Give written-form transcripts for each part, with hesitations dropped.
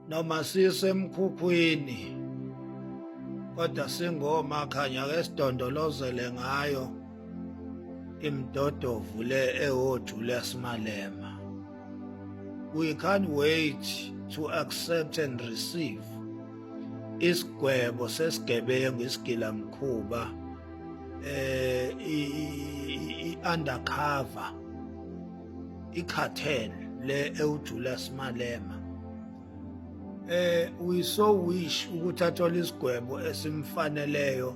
noma sisemkhukhwini kodwa singomakhanya ke sidondolozele ngayo imdodovu le ewoJulius Malema. We can't wait to accept and receive isigwebo sesigebengu isigilamkhuba i-undercover i-cartel le ewoJulius Malema. We so wish ukuthi athole isigwebo esimfaneleyo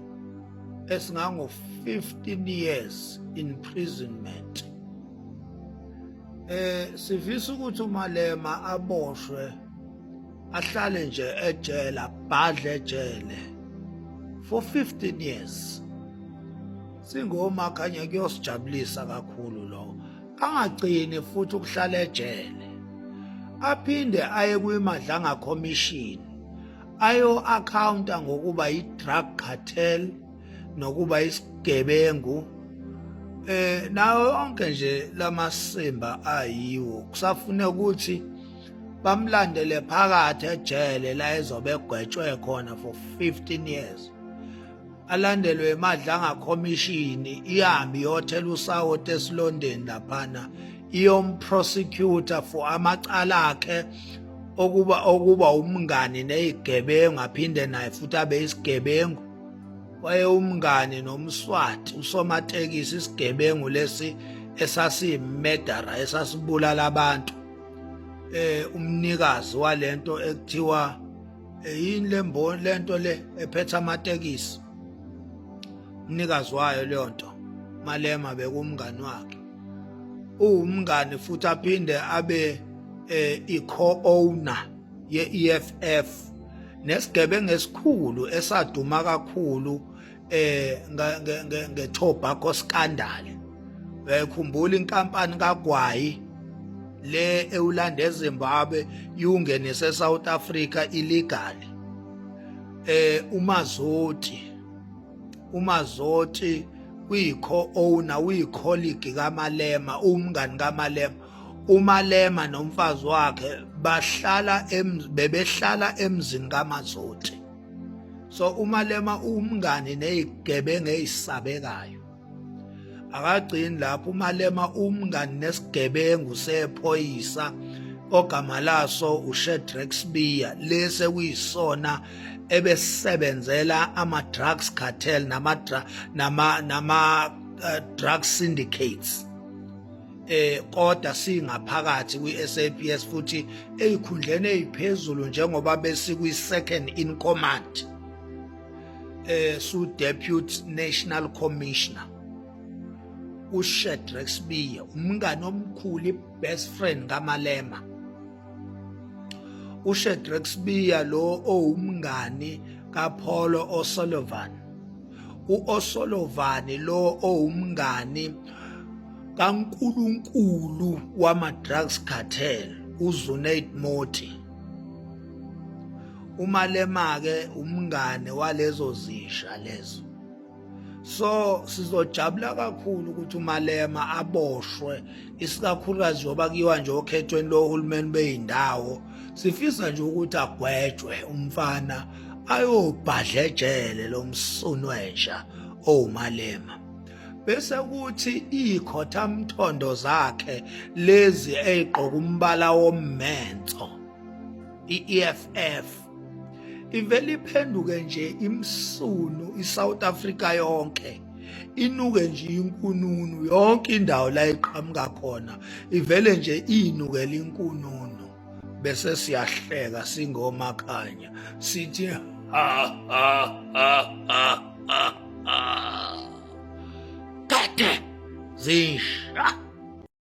esingango 15 years imprisonment. Sifisa ukuthi uMalema aboshwe ahlale nje ejele, abhadle ejele for 15 years. Singomakhanya kuyosijabulisa kakhulu lo. Angagcini futhi ukuhlala ejele. Aphinde aye kwimadlanga commission ayo accounta ngokuba i-drug cartel nokuba isigebengu nawo onke nje lamasimba ayiwo kusafune ukuthi bamlandele phakathi ejele la ezobe egwetshwe khona for 15 years. Alandelwe emadlanga commission ihambe iyothela usawoti esilondeni laphana iyomprosecutor for amacala akhe okuba umngane nezigebengu aphinde naye futhi abe isigebengu. Waye umngane nomswati usomatekisi isigebengu lesi esasiyimedara esasibulala abantu. Umnikazi walento ekuthiwa yini lento le ephethe amatekisi. Umnikazi wayo leyo nto Malema bekumngani wakhe. Umngane futhi aphinde abe i-co-owner ye-EFF nesigebengu esikhulu esaduma kakhulu nge-tobacco scandal. Uyayikhumbula inkampani kaGwayi le ewulanda eZimbabwe yungenise eSouth Africa illegally. uMazoti uyi-co-owner, uyi-colleague kaMalema, umngani kaMalema. uMalema nomfazi wakhe bebehlala emzini kaMazoti. So uMalema umngani nezigebengu ezisabekayo. Akagcini lapho uMalema umngani nesigebengu sephoyisa ogama laso uShadrack Sibiya lese kuyisona ebesebenzela ama-drugs cartel nama drug syndicates. Kodwa singaphakathi kwi-SAPS futhi ezikhundleni eziphezulu njengoba besikwi-second in command su-Deputy National Commissioner uShadrack Sibiya, umngane omkhulu, i-best friend kaMalema. uShadrack Sibiya lo owumngani kaPaul O'Sullivan. u-O'Sullivan lo owumngani kaNkulunkulu wama-drugs cartel uZunade Motti. uMalema-ke umngane walezo zisha lezo. So sizojabula kakhulu ukuthi uMalema aboshwe, isikakhulukazi njengoba kuyiwa nje okhethweni lohulumeni beyindawo. Sifisa nje ukuthi agwetshwe umfana ayobhadla ejele lo msunwesha owuMalema. Bese kuthi ikhothamthondo zakhe lezi eziqoka umbala wommenzo i-EFF ivele iphenduke nje imsunu iSouth Africa yonke, inuke nje inkununu yonke indawo la iqhamuka khona, ivele nje inukela inkununu. Bese siyahleka singomakhanya sithi ha ha ha ha ha. Kade zisha.